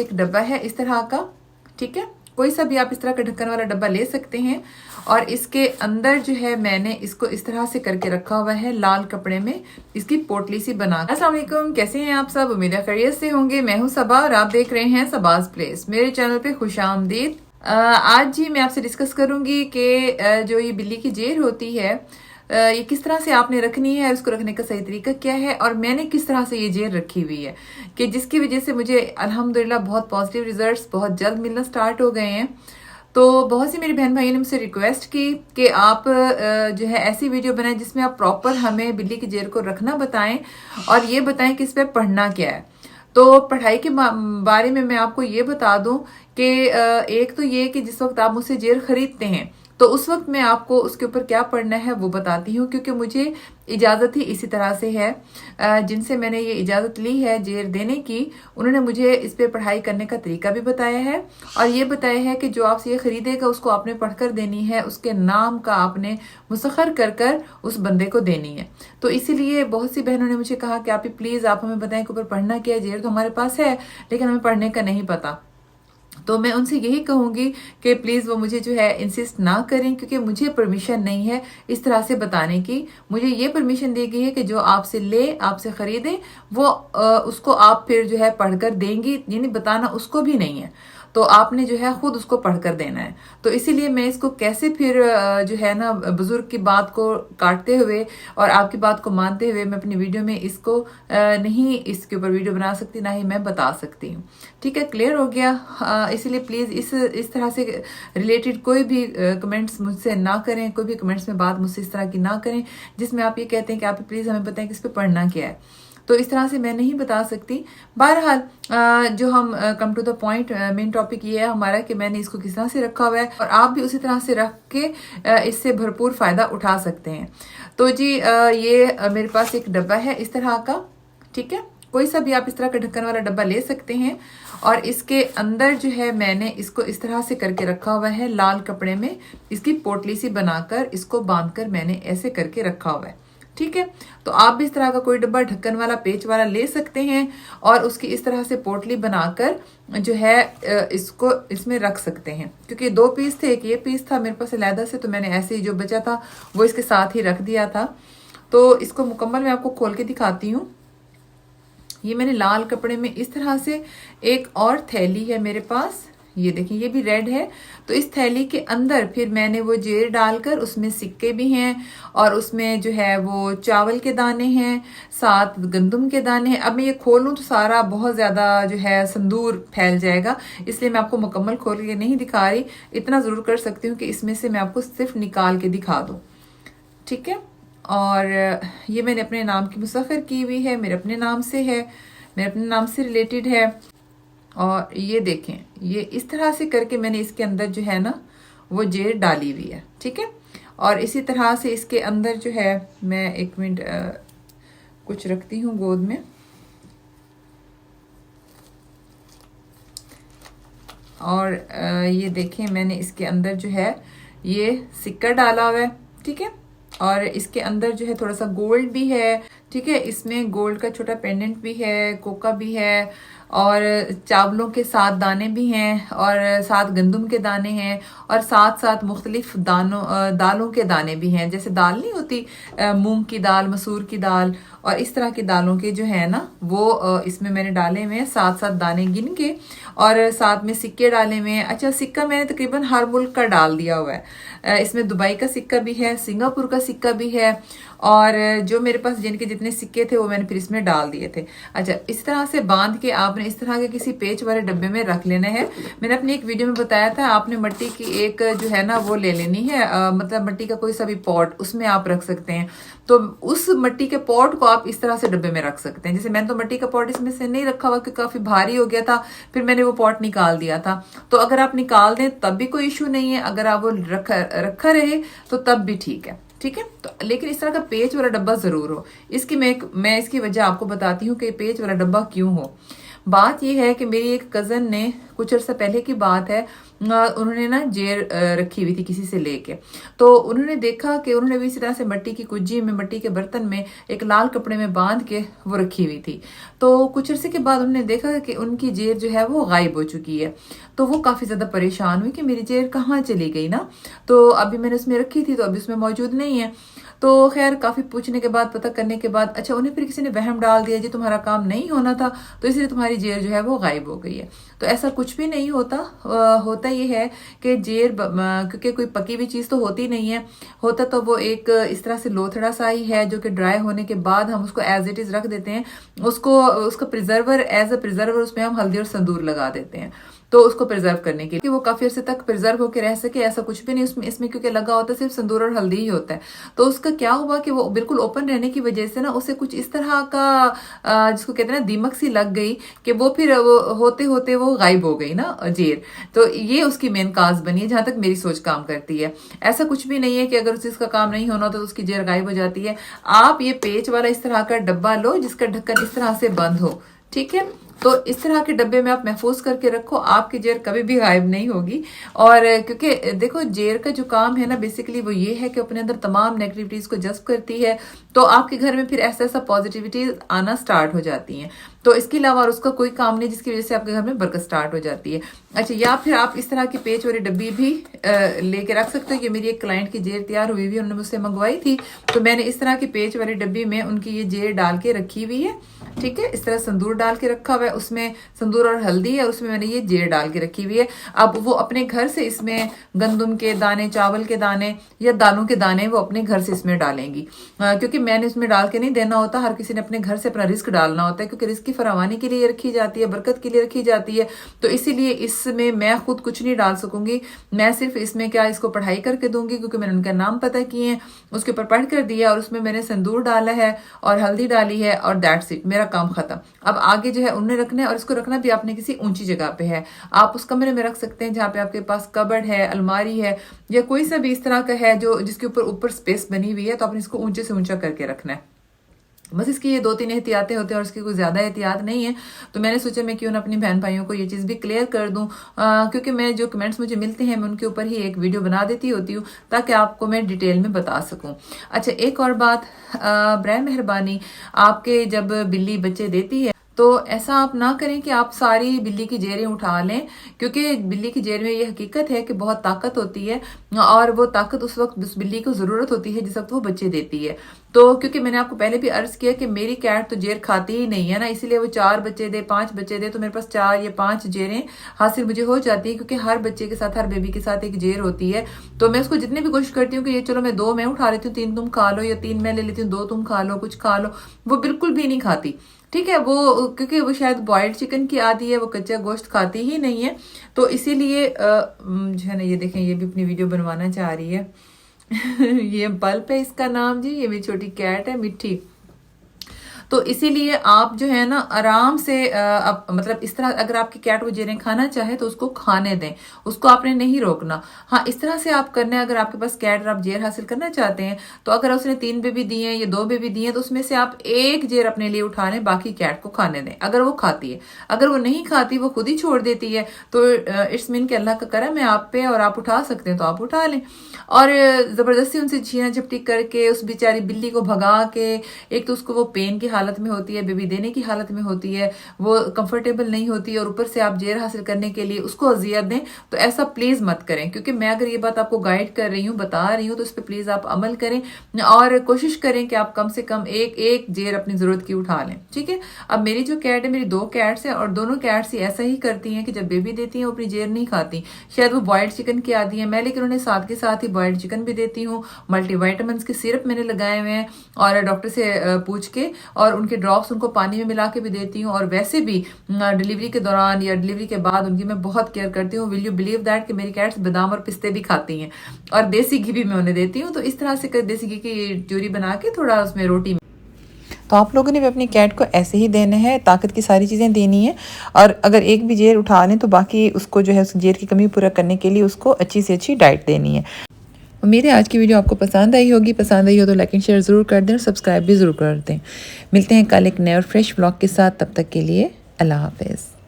एक डब्बा है इस तरह का, ठीक है। कोई सा भी आप इस तरह का ढक्कन वाला डब्बा ले सकते हैं। और इसके अंदर जो है मैंने इसको इस तरह से करके रखा हुआ है लाल कपड़े में, इसकी पोटली सी बना। अस्सलाम वालेकुम, कैसे हैं आप सब? उम्मीद है खैरियत से होंगे। मैं हूं सबा और आप देख रहे हैं सबाज प्लेस। मेरे चैनल पे खुशामदीद। आज जी मैं आपसे डिस्कस करूंगी कि जो ये बिल्ली की जेर होती है ये किस तरह से आपने रखनी है, उसको रखने का सही तरीका क्या है, और मैंने किस तरह से ये जेर रखी हुई है कि जिसकी वजह से मुझे अल्हम्दुलिल्लाह बहुत पॉजिटिव रिजल्ट्स बहुत जल्द मिलना स्टार्ट हो गए हैं। तो बहुत सी मेरी बहन भाइयों ने मुझसे रिक्वेस्ट की कि आप जो है ऐसी वीडियो बनाएं जिसमें आप प्रॉपर हमें बिल्ली की जेर को रखना बताएं और ये बताएं कि इस पर पढ़ना क्या है। तो पढ़ाई के बारे में मैं आपको ये बता दूं कि एक तो ये कि जिस वक्त आप मुझसे जेर खरीदते हैं तो उस वक्त मैं आपको उसके ऊपर क्या पढ़ना है वो बताती हूँ, क्योंकि मुझे इजाज़त ही इसी तरह से है। जिनसे मैंने ये इजाज़त ली है जेर देने की, उन्होंने मुझे इस पे पढ़ाई करने का तरीका भी बताया है और ये बताया है कि जो आपसे ये खरीदेगा उसको आपने पढ़कर देनी है, उसके नाम का आपने मुसख्खर कर कर उस बंदे को देनी है। तो इसीलिए बहुत सी बहनों ने मुझे कहा कि आप प्लीज़ आप हमें बताएं कि ऊपर पढ़ना क्या है। जेर तो हमारे पास है लेकिन हमें पढ़ने का नहीं पता। तो मैं उनसे यही कहूंगी कि प्लीज़ वो मुझे जो है इंसिस्ट ना करें, क्योंकि मुझे परमिशन नहीं है इस तरह से बताने की। मुझे ये परमिशन दी गई है कि जो आपसे ले, आपसे खरीदे, वो उसको आप फिर जो है पढ़कर देंगी, यानी बताना उसको भी नहीं है। तो आपने जो है खुद उसको पढ़कर देना है। तो इसीलिए मैं इसको कैसे फिर जो है ना बुजुर्ग की बात को काटते हुए और आपकी बात को मानते हुए मैं अपनी वीडियो में इसको नहीं इसके ऊपर वीडियो बना सकती, ना ही मैं बता सकती हूँ। ठीक है, क्लियर हो गया। इसीलिए प्लीज़ इस तरह से रिलेटेड कोई भी कमेंट्स मुझसे ना करें, कोई भी कमेंट्स में बात मुझसे इस तरह की ना करें जिसमें आप ये कहते हैं कि आप प्लीज़ हमें बताएं कि इस पर पढ़ना क्या है। तो इस तरह से मैं नहीं बता सकती। बहरहाल जो हम come to the point, main topic ये है हमारा कि मैंने इसको किस तरह से रखा हुआ है और आप भी उसी तरह से रख के इससे भरपूर फायदा उठा सकते हैं। तो जी ये मेरे पास एक डब्बा है इस तरह का, ठीक है। कोई सा भी आप इस तरह का ढक्कन वाला डब्बा ले सकते हैं और इसके अंदर जो है मैंने इसको इस तरह से करके रखा हुआ है लाल कपड़े में, इसकी पोटली सी बनाकर इसको बांधकर मैंने ऐसे करके रखा हुआ है, ठीक है। तो आप भी इस तरह का कोई डब्बा ढक्कन वाला पेच वाला ले सकते हैं और उसकी इस तरह से पोटली बनाकर जो है इसको इसमें रख सकते हैं। क्योंकि दो पीस थे, एक ये पीस था मेरे पास अलहदा से, तो मैंने ऐसे ही जो बचा था वो इसके साथ ही रख दिया था। तो इसको मुकम्मल मैं आपको खोल के दिखाती हूँ। ये मैंने लाल कपड़े में इस तरह से, एक और थैली है मेरे पास, ये देखिए ये भी रेड है। तो इस थैली के अंदर फिर मैंने वो जेर डालकर, उसमें सिक्के भी हैं और उसमें जो है वो चावल के दाने हैं, साथ गंदम के दाने हैं। अब मैं ये खोलूं तो सारा बहुत ज़्यादा जो है संदूर फैल जाएगा, इसलिए मैं आपको मुकम्मल खोल के नहीं दिखा रही। इतना ज़रूर कर सकती हूँ कि इसमें से मैं आपको सिर्फ निकाल के दिखा दूँ, ठीक है। और ये मैंने अपने नाम की मुसख्खर की हुई है, मेरे अपने नाम से है, मेरे अपने नाम से रिलेटेड है। और ये देखें, ये इस तरह से करके मैंने इसके अंदर जो है ना वो जेर डाली हुई है, ठीक है। और इसी तरह से इसके अंदर जो है, मैं एक मिनट कुछ रखती हूँ गोद में, और ये देखें मैंने इसके अंदर जो है ये सिक्का डाला हुआ है, ठीक है। और इसके अंदर जो है थोड़ा सा गोल्ड भी है, ठीक है। इसमें गोल्ड का छोटा पेंडेंट भी है, कोका भी है, और चावलों के साथ दाने भी हैं, और साथ गंदम के दाने हैं, और साथ साथ मुख्तलिफ दालों के दाने भी हैं। जैसे दाल नहीं होती मूंग की दाल, मसूर की दाल, और इस तरह की दालों के जो है ना वो इसमें मैंने डाले हुए हैं, साथ साथ दाने गिन के, और साथ में सिक्के डाले हुए हैं। अच्छा, सिक्का मैंने तकरीबन हर मुल्क का डाल दिया हुआ है। इसमें दुबई का सिक्का भी है, सिंगापुर का सिक्का भी है, और जो मेरे पास जिनके जितने सिक्के थे वो मैंने फिर इसमें डाल दिए थे। अच्छा, इस तरह से बांध के आपने इस तरह के किसी पेच वाले डब्बे में रख लेना है। मैंने अपनी एक वीडियो में बताया था, आपने मिट्टी की एक जो है ना वो ले लेनी है, मतलब मिट्टी का कोई सा भी पॉट, उसमें आप रख सकते हैं। तो उस मिट्टी के पॉट को आप इस तरह से डब्बे में रख सकते हैं। जैसे मैंने तो मिट्टी का पॉट इसमें से नहीं रखा हुआ क्योंकि काफी भारी हो गया था, फिर मैंने वो पॉट निकाल दिया था। तो अगर आप निकाल दें तब भी कोई इशू नहीं है, अगर आप वो रखा रहे तो तब भी ठीक है, ठीक है। तो लेकिन इस तरह का पेच वाला डब्बा जरूर हो। इसकी मैं इसकी वजह आपको बताती हूँ कि पेच वाला डब्बा क्यों हो। बात यह है कि मेरी एक कज़न ने कुछ अर्सा पहले की बात है, उन्होंने ना जेर रखी हुई थी किसी से लेके, तो उन्होंने देखा कि उन्होंने भी इसी तरह से मिट्टी की कुज्जी में, मिट्टी के बर्तन में एक लाल कपड़े में बांध के वो रखी हुई थी। तो कुछ अर्से के बाद उन्होंने देखा कि उनकी जेर जो है वो गायब हो चुकी है। तो वो काफ़ी ज़्यादा परेशान हुई कि मेरी जेर कहाँ चली गई ना, तो अभी मैंने उसमें रखी थी तो अभी उसमें मौजूद नहीं है। तो खैर काफ़ी पूछने के बाद, पता करने के बाद, अच्छा उन्हें फिर किसी ने वहम डाल दिया जी तुम्हारा काम नहीं होना था तो इसलिए तुम्हारी जेर जो है वो गायब हो गई है। तो ऐसा कुछ भी नहीं होता। होता ये है कि जेर क्योंकि कोई पकी हुई चीज़ तो होती नहीं है, होता तो वो एक इस तरह से लोथड़ा सा ही है जो कि ड्राई होने के बाद हम उसको एज इट इज़ रख देते हैं। उसका प्रिजर्वर, एज अ प्रिजर्वर उसमें हम हल्दी और संदूर लगा देते हैं तो उसको प्रिजर्व करने के लिए, वो काफी अर्से तक प्रिजर्व होकर रह सके। ऐसा कुछ भी नहीं इसमें क्योंकि लगा होता है सिर्फ संदूर और हल्दी ही होता है। तो उसका क्या हुआ कि वो बिल्कुल ओपन रहने की वजह से ना उसे कुछ इस तरह का जिसको कहते हैं ना दीमक सी लग गई कि वो फिर वो होते होते वो गायब हो गई ना जेर। तो ये उसकी मेन काज बनी है जहां तक मेरी सोच काम करती है। ऐसा कुछ भी नहीं है कि अगर उस चीज का काम नहीं होना तो उसकी जेर गायब हो जाती है। आप ये पेच वाला इस तरह का डब्बा लो जिसका ढक्कन इस तरह से बंद हो, ठीक है, तो इस तरह के डब्बे में आप महफूज करके रखो, आपकी जेर कभी भी गायब नहीं होगी। और क्योंकि देखो जेर का जो काम है ना बेसिकली वो ये है कि अपने अंदर तमाम नेगेटिविटीज को जज्ब करती है, तो आपके घर में फिर ऐसा ऐसा पॉजिटिविटी आना स्टार्ट हो जाती हैं। तो इसके अलावा उसका कोई काम नहीं जिसकी वजह से आपके घर में बरकत स्टार्ट हो जाती है। अच्छा, या फिर आप इस तरह की पेच वाली डब्बी भी लेके रख सकते हो। ये मेरी एक क्लाइंट की जेर तैयार हुई हुई उन्होंने मुझसे मंगवाई थी, तो मैंने इस तरह की पेच वाली डब्बी में उनकी ये जेर डाल के रखी हुई है, ठीक है। इस तरह संदूर डाल के रखा हुआ है, उसमें संदूर और हल्दी है, उसमें मैंने ये जेर डाल के रखी हुई है। अब वो अपने घर से इसमें गंदम के दाने, चावल के दाने या दालों के दाने वो अपने घर से इसमें डालेंगी, क्योंकि मैंने इसमें डाल के नहीं देना होता। हर किसी ने अपने घर से अपना रिस्क डालना होता है, क्योंकि रिस्क की फरावानी के लिए रखी जाती है, बरकत के लिए रखी जाती है। तो इसीलिए इसमें मैं खुद कुछ नहीं डाल सकूंगी। मैं सिर्फ इसमें क्या इसको पढ़ाई करके दूंगी, क्योंकि मैंने उनका नाम पता किए हैं, उसके ऊपर पढ़ कर दिया और उसमें मैंने संदूर डाला है और हल्दी डाली है और दैट्स इट, मेरा काम खत्म। अब आगे जो है उन्हें रखना है, और इसको रखना भी आपने किसी ऊंची जगह पे है। आप उस कमरे में रख सकते हैं जहाँ पे आपके पास कबर्ड है, अलमारी है, या कोई सा भी इस तरह का है जो जिसके ऊपर स्पेस बनी हुई है, तो आपने इसको ऊंचे से ऊंचा करके रखना है। बस इसकी ये 2-3 एहतियातें होते हैं और इसकी कोई ज्यादा एहतियात नहीं है। तो मैंने सोचा मैं क्यों ना अपनी बहन भाइयों को ये चीज भी क्लियर कर दूं, क्योंकि मैं जो कमेंट्स मुझे मिलते हैं मैं उनके ऊपर ही एक वीडियो बना देती होती हूँ ताकि आपको मैं डिटेल में बता सकूं। अच्छा, एक और बात, बराए मेहरबानी, आपके जब बिल्ली बच्चे देती है तो ऐसा आप ना करें कि आप सारी बिल्ली की जेरें उठा लें, क्योंकि बिल्ली की जेर में ये हकीकत है कि बहुत ताकत होती है और वो ताकत उस वक्त उस बिल्ली को जरूरत होती है जिस वक्त वो बच्चे देती है। तो क्योंकि मैंने आपको पहले भी अर्ज किया कि मेरी कैट तो जेर खाती ही नहीं है ना, इसीलिए वो 4 बच्चे दे, 5 बच्चे दे, तो मेरे पास 4 या 5 जेरें हासिल मुझे हो जाती है, क्योंकि हर बच्चे के साथ, हर बेबी के साथ एक जेर होती है। तो मैं उसको जितनी भी कोशिश करती हूँ कि ये चलो मैं 2 मैं उठा लेती हूँ, 3 तुम खा लो, या 3 मैं ले लेती हूँ, 2 तुम खा लो, कुछ खा लो, वो बिल्कुल भी नहीं खाती, ठीक है। वो क्योंकि वो शायद बॉइल्ड चिकन की आदी है, वो कच्चा गोश्त खाती ही नहीं है, तो इसीलिए जो है ना, ये देखें ये भी अपनी वीडियो बनवाना चाह रही है ये पल्प है इसका नाम जी, ये मेरी छोटी कैट है मिट्टी। तो इसीलिए आप जो है ना आराम से मतलब इस तरह अगर आपकी कैट वो जेरें खाना चाहे तो उसको खाने दें, उसको आपने नहीं रोकना। हाँ, इस तरह से आप करना है। अगर आपके पास कैट और आप जेर हासिल करना चाहते हैं तो अगर उसने 3 बेबी दिए हैं या 2 बेबी दिए हैं तो उसमें से आप 1 जेर अपने लिए उठा लें, बाकी कैट को खाने दें अगर वो खाती है। अगर वो नहीं खाती, वो खुद ही छोड़ देती है, तो इट्स मीन कि अल्लाह का करम है आप पे और आप उठा सकते हैं तो आप उठा लें। और जबरदस्ती उनसे छीना झपटी करके उस बेचारी बिल्ली को भगा के, एक तो उसको वो पेन की हालत में होती है, बेबी देने की हालत में होती है, वो कंफर्टेबल नहीं होती, और ऊपर से आप जेर हासिल करने के लिए उसको अजियत दें, तो ऐसा प्लीज मत करें। क्योंकि मैं अगर ये बात आपको गाइड कर रही हूँ, बता रही हूँ, तो इस पर प्लीज आप अमल करें और कोशिश करें कि आप कम से कम एक जेर अपनी जरूरत की उठा लें, ठीक है। अब मेरी जो कैट है, मेरी 2 कैट्स हैं और दोनों कैट्स ही ऐसा ही करती हैं कि जब बेबी देती हैं वो अपनी जेर नहीं खाती। शायद वो बॉइल्ड चिकन की आदी है, मैं लेकिन उन्हें साथ के साथ ही बॉइल्ड चिकन भी देती हूँ, मल्टीविटामिन के सिरप मैंने लगाए हुए हैं और डॉक्टर से पूछ के, और उनके ड्रॉप्स उनको पानी में मिला के भी देती हूँ। और वैसे भी डिलीवरी के दौरान या डिलीवरी के बाद उनकी मैं बहुत केयर करती हूँ। विल यू बिलीव दैट कि मेरी कैट्स बादाम और पिस्ते भी खाती हैं और देसी घी भी मैं उन्हें देती हूँ। तो इस तरह से देसी घी की चूरी बना के थोड़ा उसमें रोटी। तो आप लोगों ने भी अपनी कैट को ऐसे ही देना है, ताकत की सारी चीज़ें देनी है, और अगर एक भी जेर उठा लें तो बाकी उसको जो है उस जेर की कमी पूरा करने के लिए उसको अच्छी से अच्छी डाइट देनी है। मेरे आज की वीडियो आपको पसंद आई होगी, पसंद आई हो तो लाइक एंड शेयर ज़रूर कर दें और सब्सक्राइब भी ज़रूर कर दें। मिलते हैं कल एक नए और फ्रेश ब्लॉग के साथ, तब तक के लिए अल्लाह हाफिज़।